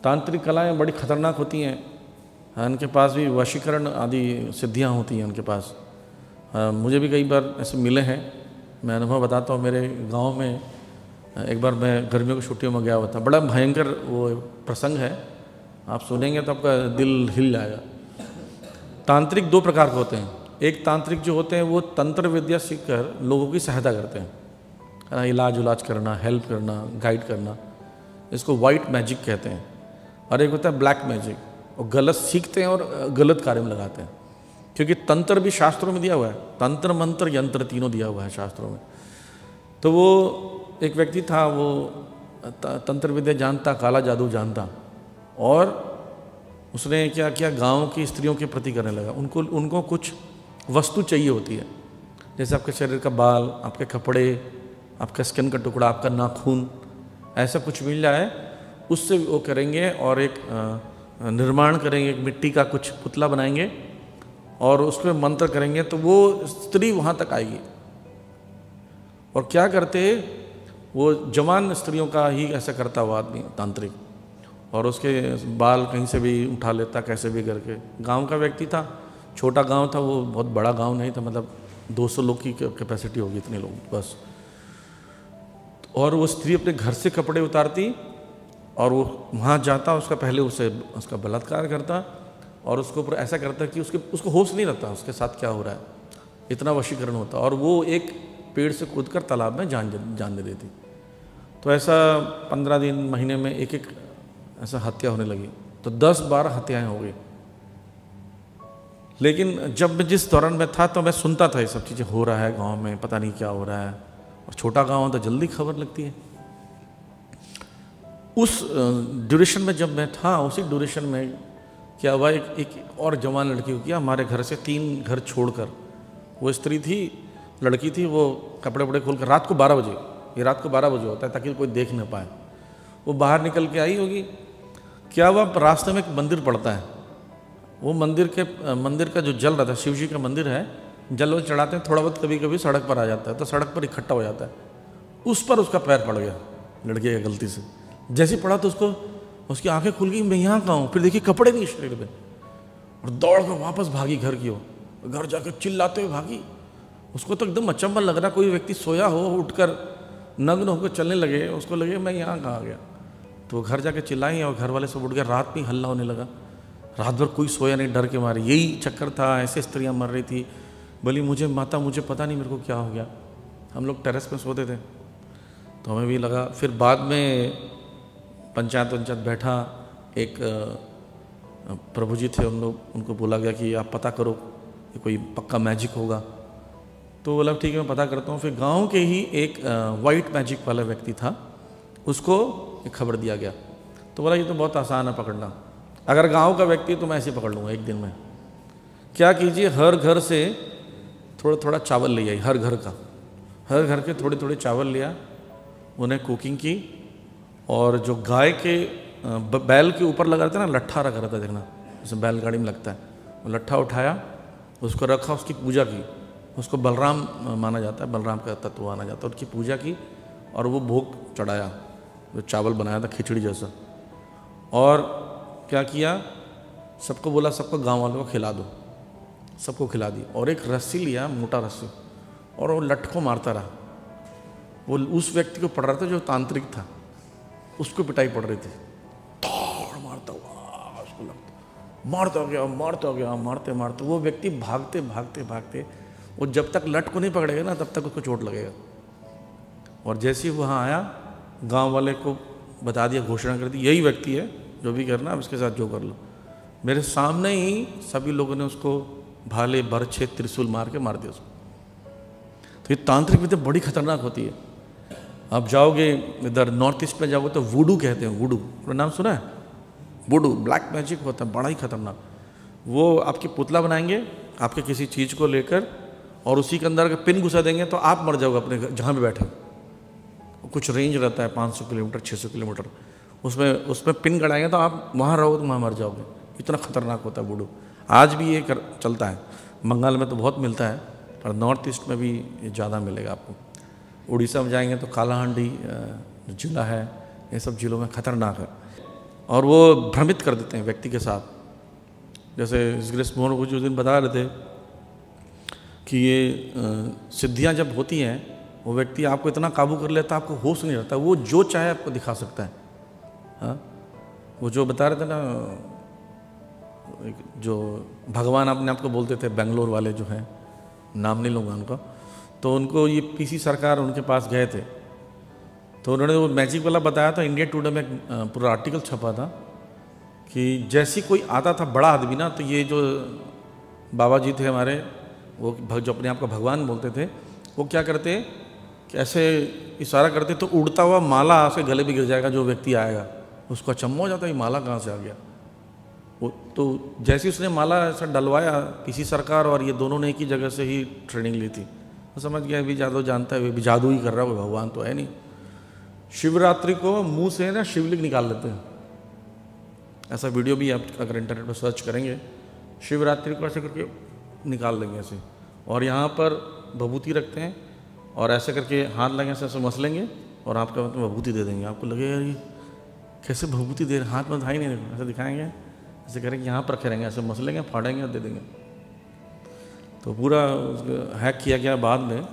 तांत्रिक कलाएं बड़ी खतरनाक होती हैं। उनके पास भी वशीकरण आदि सिद्धियां होती हैं उनके पास। मुझे भी कई बार ऐसे मिले हैं। मैं अनुभव बताता हूँ। मेरे गांव में एक बार मैं गर्मियों की छुट्टियों में गया हुआ था। बड़ा भयंकर वो प्रसंग है, आप सुनेंगे तो आपका दिल हिल जाएगा। तांत्रिक दो प्रकार के होते हैं। एक तांत्रिक जो होते हैं वो तंत्र विद्या सीखकर लोगों की सहायता करते हैं, इलाज उलाज करना, हेल्प करना, गाइड करना, इसको वाइट मैजिक कहते हैं। और एक होता है ब्लैक मैजिक, वो गलत सीखते हैं और गलत कार्य में लगाते हैं। क्योंकि तंत्र भी शास्त्रों में दिया हुआ है, तंत्र मंत्र यंत्र तीनों दिया हुआ है शास्त्रों में। तो वो एक व्यक्ति था, वो तंत्र विद्या जानता, काला जादू जानता, और उसने क्या किया, गांव की स्त्रियों के प्रति करने लगा। उनको कुछ वस्तु चाहिए होती है, जैसे आपके शरीर का बाल, आपके कपड़े, आपका स्किन का टुकड़ा, आपका नाखून, ऐसा कुछ मिल जाए उससे वो करेंगे। और एक निर्माण करेंगे, एक मिट्टी का कुछ पुतला बनाएंगे और उसमें मंत्र करेंगे तो वो स्त्री वहाँ तक आएगी। और क्या करते, वो जवान स्त्रियों का ही ऐसा करता हुआ आदमी तांत्रिक, और उसके बाल कहीं से भी उठा लेता, कैसे भी करके। गांव का व्यक्ति था, छोटा गांव था वो, बहुत बड़ा गांव नहीं था, मतलब 200 लोग की कैपेसिटी होगी, इतने लोग बस। और वो स्त्री अपने घर से कपड़े उतारती और वो वहाँ जाता, उसका पहले उसका बलात्कार करता और उसके ऊपर ऐसा करता कि उसको होश नहीं रहता उसके साथ क्या हो रहा है, इतना वशीकरण होता। और वो एक पेड़ से कूदकर तालाब में जान दे देती। तो ऐसा 15 दिन, महीने में एक ऐसा हत्या होने लगी। तो 10-12 हत्याएं हो गई। लेकिन जब मैं जिस दौरान में था तो मैं सुनता था ये सब चीज़ें हो रहा है गांव में, पता नहीं क्या हो रहा है। और छोटा गांव तो जल्दी खबर लगती है। उस ड्यूरेशन में जब मैं था, उसी ड्यूरेशन में क्या हुआ, एक और जवान लड़की को किया, हमारे घर से 3 घर छोड़कर। वो स्त्री थी, लड़की थी, वो कपड़े वपड़े खोल कर रात को 12 बजे, ये रात को 12 बजे होता है ताकि कोई देख न पाए, वो बाहर निकल के आई होगी। क्या हुआ, रास्ते में एक मंदिर पड़ता है। वो मंदिर का जो जल रहता है, शिव जी का मंदिर है, जल वो चढ़ाते हैं, थोड़ा बहुत कभी कभी सड़क पर आ जाता है, तो सड़क पर इकट्ठा हो जाता है। उस पर उसका पैर पड़ गया लड़के की गलती से। जैसे पड़ा तो उसकी आंखें खुल गई, मैं यहाँ कहाँ हूँ। फिर देखिए कपड़े नहीं शरीर पे, और दौड़ कर वापस भागी घर की ओर। घर जाकर चिल्लाते हुए भागी। उसको तो एकदम अचंभा लग रहा, कोई व्यक्ति सोया हो, उठकर नग्न होकर चलने लगे, उसको लगे मैं यहाँ कहाँ आ गया। तो घर जाके चिल्लाई और घर वाले सब उठ गए। रात में हल्ला होने लगा, रात भर कोई सोया नहीं, डर के मारे। यही चक्कर था, ऐसे स्त्रियाँ मर रही थी। बोली मुझे माता, मुझे पता नहीं मेरे को क्या हो गया। हम लोग टेरेस पे सोते थे तो हमें भी लगा। फिर बाद में पंचायत बैठा, एक प्रभु जी थे, उनको बोला गया कि आप पता करो कि कोई पक्का मैजिक होगा। तो बोला ठीक है मैं पता करता हूँ। फिर गांव के ही एक वाइट मैजिक वाला व्यक्ति था, उसको एक खबर दिया गया। तो बोला ये तो बहुत आसान है पकड़ना, अगर गांव का व्यक्ति तो मैं ऐसे पकड़ लूँगा एक दिन में। क्या कीजिए, हर घर से थोड़ा थोड़ा चावल ले आई, हर घर के थोड़े थोड़े चावल लिया, उन्हें कुकिंग की। और जो गाय के बैल के ऊपर लगा रहता है ना, लट्ठा रखा रहता है, देखना जैसे बैलगाड़ी में लगता है, वो लट्ठा उठाया, उसको रखा, उसकी पूजा की। उसको बलराम माना जाता है, बलराम का तत्व माना जाता है। उसकी पूजा की और वो भोग चढ़ाया, जो चावल बनाया था खिचड़ी जैसा। और क्या किया, सबको बोला सबको गांव वालों को खिला दो, सबको खिला दी। और एक रस्सी लिया, मोटा रस्सी, और वो लठ को मारता रहा। वो उस व्यक्ति को पड़ रहा था जो तांत्रिक था, उसको पिटाई पड़ रही थी। दौड़ मारता हुआ उसको लगता, मारता गया, मारते वो व्यक्ति भागते वो जब तक लठ को नहीं पकड़ेगा ना तब तक उसको चोट लगेगा। और जैसे ही वहाँ आया, गांव वाले को बता दिया, घोषणा कर दी, यही व्यक्ति है, जो भी करना अब इसके साथ जो कर लो। मेरे सामने ही सभी लोगों ने उसको भाले, बरछे, त्रिशूल मार दिया उसको। तो ये तांत्रिक विद्या बड़ी खतरनाक होती है। आप जाओगे इधर नॉर्थ ईस्ट में जाओगे तो वुडू कहते हैं, वुडू नाम सुना है? वुडू ब्लैक मैजिक होता है, बड़ा ही खतरनाक। वो आपकी पुतला बनाएंगे आपके किसी चीज़ को लेकर, और उसी के अंदर अगर पिन घुसा देंगे तो आप मर जाओगे अपने जहाँ पे बैठे हो। कुछ रेंज रहता है 500 किलोमीटर, 600 किलोमीटर, उसमें पिन गड़ाएंगे तो आप वहाँ रहोगे तो वहाँ मर जाओगे। इतना खतरनाक होता है वुडू। आज भी ये चलता है। बंगाल में तो बहुत मिलता है, पर नॉर्थ ईस्ट में भी ज़्यादा मिलेगा आपको। उड़ीसा में जाएंगे तो कालाहांडी जिला है, ये सब जिलों में खतरनाक है। और वो भ्रमित कर देते हैं व्यक्ति के साथ। जैसे ग्रेस मोहन कुछ उस दिन बता रहे थे कि ये सिद्धियां जब होती हैं वो व्यक्ति आपको इतना काबू कर लेता है, आपको होश नहीं रहता, वो जो चाहे आपको दिखा सकता है। हाँ, वो जो बता रहे थे ना, जो भगवान अपने आप को बोलते थे, बेंगलोर वाले जो हैं, नाम नहीं लूँगा उनका, तो उनको ये पीसी सरकार उनके पास गए थे, तो उन्होंने वो मैजिक वाला बताया था। इंडिया टुडे में पूरा आर्टिकल छपा था कि जैसी कोई आता था बड़ा आदमी ना, तो ये जो बाबा जी थे हमारे, वो जो अपने आप को भगवान बोलते थे, वो क्या करते कि ऐसे इशारा करते तो उड़ता हुआ माला उसके गले भी गिर जाएगा, जो व्यक्ति आएगा उसको अचम्भा हो जाता है, ये माला कहाँ से आ गया। वो तो जैसे उसने माला ऐसा डलवाया, पीसी सरकार और ये दोनों ने एक ही जगह से ही ट्रेनिंग ली थी, तो समझ गया भी जादू जानता है, भी जादू ही कर रहा है, कोई भगवान तो है नहीं। शिवरात्रि को मुंह से ना शिवलिंग निकाल लेते हैं, ऐसा वीडियो भी आप अगर इंटरनेट पर सर्च करेंगे, शिवरात्रि को ऐसे करके निकाल लेंगे ऐसे, और यहाँ पर भभूति रखते हैं और ऐसे करके हाथ लगे ऐसे मसलेंगे और आपका मतलब भभूति दे देंगे। आपको लगेगा ये कैसे भभूति दे रहे, हाथ में दिखाई नहीं, ऐसे दिखाएंगे, ऐसे करेंगे, यहाँ पर रखे रहेंगे, ऐसे मसलेंगे, फाड़ेंगे और दे देंगे। तो पूरा हैक किया गया बाद में।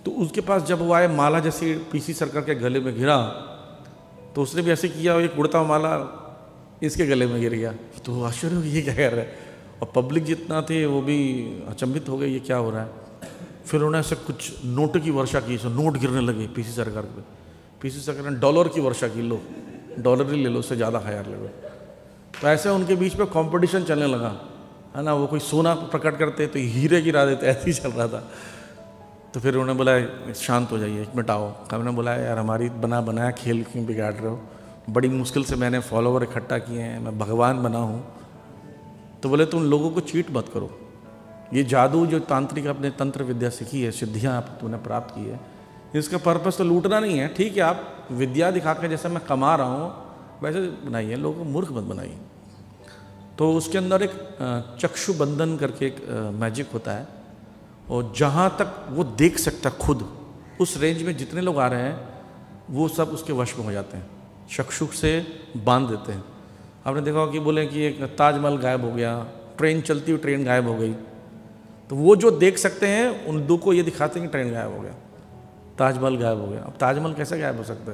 तो उसके पास जब वो आए, माला जैसे पीसी सरकार के गले में गिरा, तो उसने भी ऐसे किया, एक उड़ता माला इसके गले में गिर गया। तो आश्चर्य हो गया, ये क्या कर रहा है, और पब्लिक जितना थे वो भी अचंभित हो गए, ये क्या हो रहा है। फिर उन्होंने ऐसे कुछ नोट की वर्षा की, सो नोट गिरने लगे पीसी सरकार पे। पीसी सरकार ने डॉलर की वर्षा की, लो डॉलर ही ले लो, उससे ज़्यादा हायर ले लो। तो ऐसे उनके बीच में कंपटीशन चलने लगा, है ना। वो कोई सोना प्रकट करते तो हीरे गिरा देते, ऐसे ही चल रहा था। तो फिर उन्होंने बोला शांत हो जाइए, एक मिनट आओ। हमने बोला यार हमारी बनाया खेल क्यों बिगाड़ रहे हो, बड़ी मुश्किल से मैंने फॉलोवर इकट्ठा किए हैं, मैं भगवान बना हूँ। तो बोले तुम लोगों को चीट मत करो, ये जादू जो तांत्रिक अपने तंत्र विद्या सीखी है, सिद्धियाँ आप तुमने प्राप्त की है, इसका पर्पस तो लूटना नहीं है। ठीक है, आप विद्या दिखा के जैसे मैं कमा रहा हूँ वैसे बनाइए, लोगों को मूर्ख मत बनाइए। तो उसके अंदर एक चक्षु बंधन करके एक मैजिक होता है, और जहाँ तक वो देख सकता खुद, उस रेंज में जितने लोग आ रहे हैं वो सब उसके वश में हो जाते हैं, चक्षु से बांध देते हैं। आपने देखा कि बोले कि एक ताजमहल गायब हो गया, ट्रेन चलती हुई ट्रेन गायब हो गई, तो वो जो देख सकते हैं उन दो को ये दिखाते हैं कि ट्रेन गायब हो गया, ताजमहल गायब हो गया। अब ताजमहल कैसे गायब हो सकता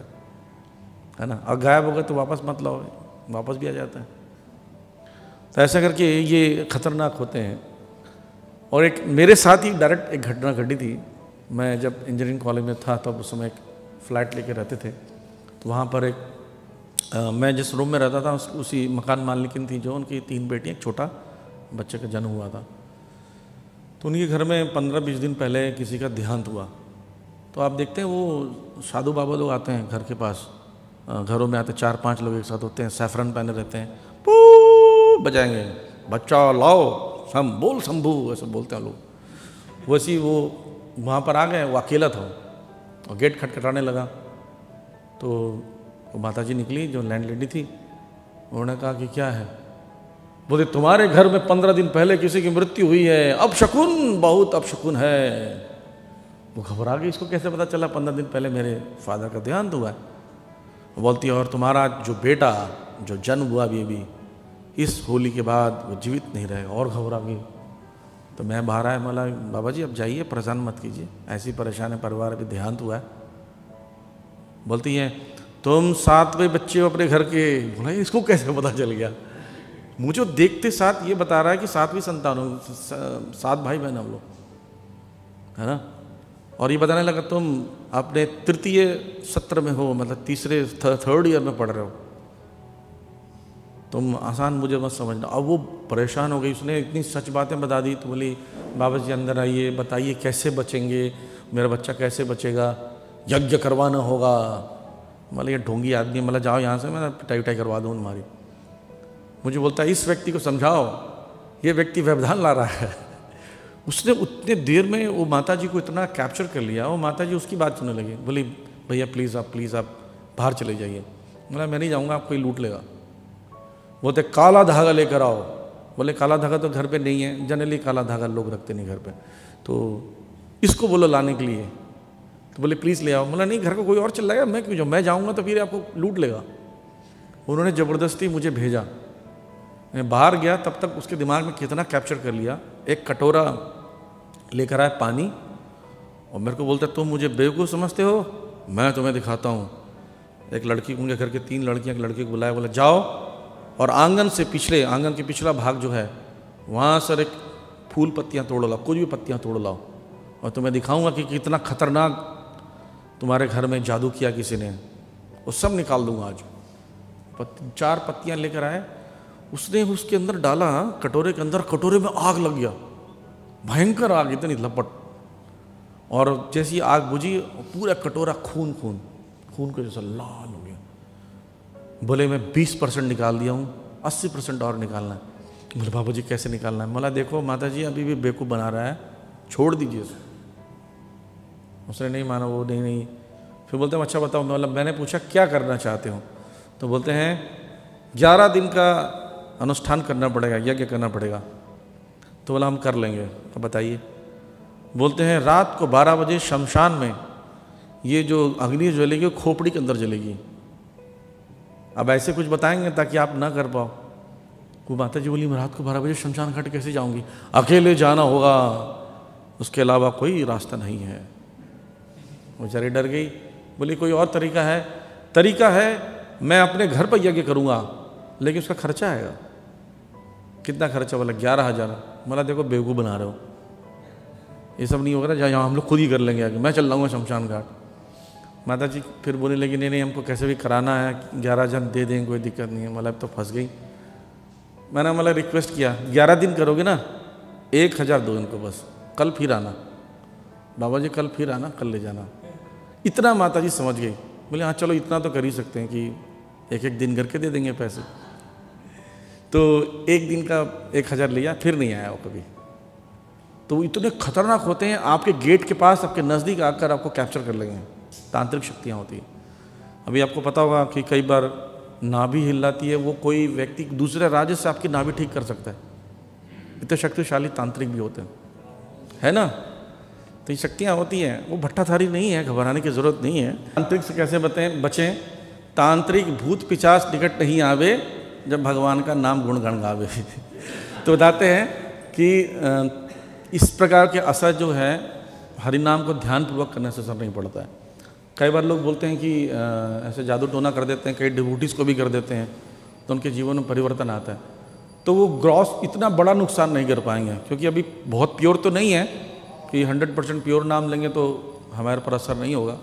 है ना। अब गायब हो गया तो वापस मत लाओ, वापस भी आ जाता है। तो ऐसा करके ये खतरनाक होते हैं। और एक मेरे साथ ही डायरेक्ट एक घटना घटी थी। मैं जब इंजीनियरिंग कॉलेज में था तब उस समय एक फ्लैट लेके रहते थे, तो वहाँ पर एक मैं जिस रूम में रहता था उसी मकान मालिकिन थी, जो उनकी 3 बेटियाँ, एक छोटा बच्चे का जन्म हुआ था। तो उनके घर में 15-20 दिन पहले किसी का देहांत हुआ। तो आप देखते हैं वो साधु बाबा लोग आते हैं घर के पास, घरों में आते 4-5 लोग एक साथ होते हैं, सैफरन पहने रहते हैं, पू बजाएंगे, बच्चा लाओ हम बोल शंभू, ऐसे बोलते हैं लोग। वैसे ही वो वहाँ पर आ गए, वो अकेला था और गेट खटखटाने लगा। तो वो माताजी निकली जो लैंडलेडी थी, उन्होंने कहा कि क्या है। बोले तुम्हारे घर में 15 दिन पहले किसी की मृत्यु हुई है, अपशकुन, बहुत अपशकुन है। वो घबरा गई, इसको कैसे पता चला 15 दिन पहले मेरे फादर का देहांत हुआ है। वो बोलती है और तुम्हारा जो बेटा जो जन्म हुआ अभी इस होली के बाद वो जीवित नहीं रहेगा। और घबरा गई। तो मैं बाहर आया, बोला बाबा जी अब जाइए, परेशान मत कीजिए, ऐसी परेशान है परिवार, अभी देहांत हुआ है। बोलती है तुम 7वें बच्चे हो अपने घर के। बोला इसको कैसे पता चल गया। मुझे देखते साथ ये बता रहा है कि 7वीं संतान हो, 7 भाई बहन हम लोग, है ना। और ये बताने लगा तुम अपने 3य सत्र में हो, मतलब 3rd ईयर में पढ़ रहे हो, तुम आसान मुझे मत समझना। अब वो परेशान हो गई, उसने इतनी सच बातें बता दी। तो बोली बाबा जी अंदर आइए, बताइए कैसे बचेंगे, मेरा बच्चा कैसे बचेगा, यज्ञ करवाना होगा। मतलब ये ढोंगी आदमी, मतलब जाओ यहाँ से, मैं पिटाई उटाई करवा दूँ तुम्हारी। मुझे बोलता है इस व्यक्ति को समझाओ, ये व्यक्ति व्यवधान ला रहा है। उसने उतने देर में वो माता जी को इतना कैप्चर कर लिया, वो माता जी उसकी बात सुनने लगी। बोली भैया प्लीज़ आप बाहर चले जाइए। बोला मैं नहीं जाऊँगा, आपको ही लूट लेगा। बोलते काला धागा लेकर आओ। बोले काला धागा तो घर पे नहीं है, जनरली काला धागा लोग रखते नहीं घर पे, तो इसको बोलो लाने के लिए। तो बोले प्लीज़ ले आओ। बोला नहीं घर का कोई और चल रहा है, मैं क्यों जाऊँ, मैं जाऊँगा तो फिर आपको लूट लेगा। उन्होंने ज़बरदस्ती मुझे भेजा। मैं बाहर गया तब तक उसके दिमाग में कितना कैप्चर कर लिया। एक कटोरा लेकर आए पानी और मेरे को बोलते तुम मुझे बेवकूफ़ समझते हो, मैं तुम्हें दिखाता हूँ। एक लड़की, उनके घर के 3 लड़कियाँ, एक लड़की को बुलाया, बोला जाओ और आंगन के पिछला भाग जो है वहाँ सर एक फूल पत्तियाँ तोड़ लाओ, कुछ भी पत्तियाँ तोड़ लाओ और तुम्हें दिखाऊंगा कि कितना खतरनाक तुम्हारे घर में जादू किया किसी ने, वो सब निकाल दूंगा आज। 4 पत्तियाँ लेकर आए, उसने उसके अंदर डाला, कटोरे के अंदर, कटोरे में आग लग गया, भयंकर आग, इतनी लपट। और जैसी आग बुझी पूरा कटोरा खून के जैसा लाल हो गया। बोले मैं 20% निकाल दिया हूँ, 80% और निकालना है। बोले बाबू जी कैसे निकालना है? बोला देखो माता जी अभी भी बेवकूफ़ बना रहा है, छोड़ दीजिए उसे। उसने नहीं माना, वो नहीं। फिर बोलते हैं अच्छा बताओ। मतलब मैंने पूछा क्या करना चाहते हो? तो बोलते हैं 11 दिन का अनुष्ठान करना पड़ेगा, यज्ञ करना पड़ेगा। तो बोला हम कर लेंगे। तो बताइए। बोलते हैं रात को 12 बजे शमशान में ये जो अग्नि जलेगी वो खोपड़ी के अंदर जलेगी। अब ऐसे कुछ बताएंगे ताकि आप ना कर पाओ। वो माता जी बोली मैं रात को 12 बजे शमशान घाट कैसे जाऊंगी? अकेले जाना होगा, उसके अलावा कोई रास्ता नहीं है। वो बेचारी डर गई। बोली कोई और तरीका है? तरीका है मैं अपने घर पर यज्ञ करूँगा, लेकिन उसका खर्चा आएगा। कितना खर्चा? बोला 11,000। बोला देखो बेवकूफ़ बना रहे हो, ये सब नहीं होगा ना, यहाँ हम लोग खुद ही कर लेंगे आगे, मैं चल रहा हूँ शमशान घाट। माता जी फिर बोले लेकिन नहीं हमको कैसे भी कराना है, 11,000 दे देंगे, कोई दिक्कत नहीं है। मतलब तो फंस गई। मैंने मतलब रिक्वेस्ट किया 11 दिन करोगे ना, 1,000 दो इनको बस, कल फिर आना। बाबा जी कल फिर आना, कल ले जाना। इतना माता जी समझ गई। बोले हाँ चलो इतना तो कर ही सकते हैं कि 1-1 दिन करके दे देंगे पैसे। तो 1 दिन का 1,000 लिया, फिर नहीं आया वो कभी। तो इतने खतरनाक होते हैं, आपके गेट के पास, आपके नज़दीक आकर आपको कैप्चर कर लेंगे। तांत्रिक शक्तियाँ होती हैं। अभी आपको पता होगा कि कई बार नाभि हिलाती है, वो कोई व्यक्ति दूसरे राज्य से आपकी नाभि ठीक कर सकता है। इतने शक्तिशाली तांत्रिक भी होते हैं, है ना? तो ये शक्तियाँ होती हैं, वो भट्टाधारी नहीं है, घबराने की ज़रूरत नहीं है। तांत्रिक से कैसे बचें? तांत्रिक भूत पिशाच निकट नहीं आवे, जब भगवान का नाम गुणगान गावे। तो बताते हैं कि इस प्रकार के असर जो है हरिनाम को ध्यानपूर्वक करने से असर नहीं पड़ता है। कई बार लोग बोलते हैं कि ऐसे जादू टोना कर देते हैं, कई डिवोटीज़ को भी कर देते हैं, तो उनके जीवन में परिवर्तन आता है। तो वो ग्रॉस इतना बड़ा नुकसान नहीं कर पाएंगे, क्योंकि अभी बहुत प्योर तो नहीं है कि 100% प्योर नाम लेंगे तो हमारे पर असर नहीं होगा।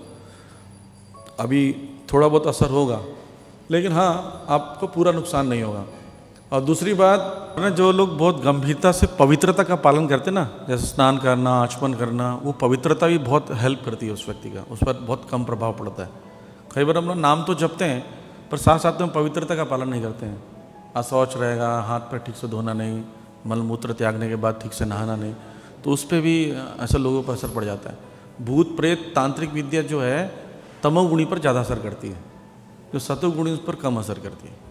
अभी थोड़ा बहुत असर होगा, लेकिन हाँ आपको पूरा नुकसान नहीं होगा। और दूसरी बात ना, जो लोग बहुत गंभीरता से पवित्रता का पालन करते हैं ना, जैसे स्नान करना, आचमन करना, वो पवित्रता भी बहुत हेल्प करती है उस व्यक्ति का, उस पर बहुत कम प्रभाव पड़ता है। कई बार हम लोग नाम तो जपते हैं पर साथ साथ में पवित्रता का पालन नहीं करते हैं। अशौच रहेगा, हाथ पर ठीक से धोना नहीं, मलमूत्र त्यागने के बाद ठीक से नहाना नहीं, तो उस पर भी ऐसे लोगों पर असर पड़ जाता है। भूत प्रेत तांत्रिक विद्या जो है तमोगुणी पर ज़्यादा असर करती है, जो सतोगुणी उस पर कम असर करती है।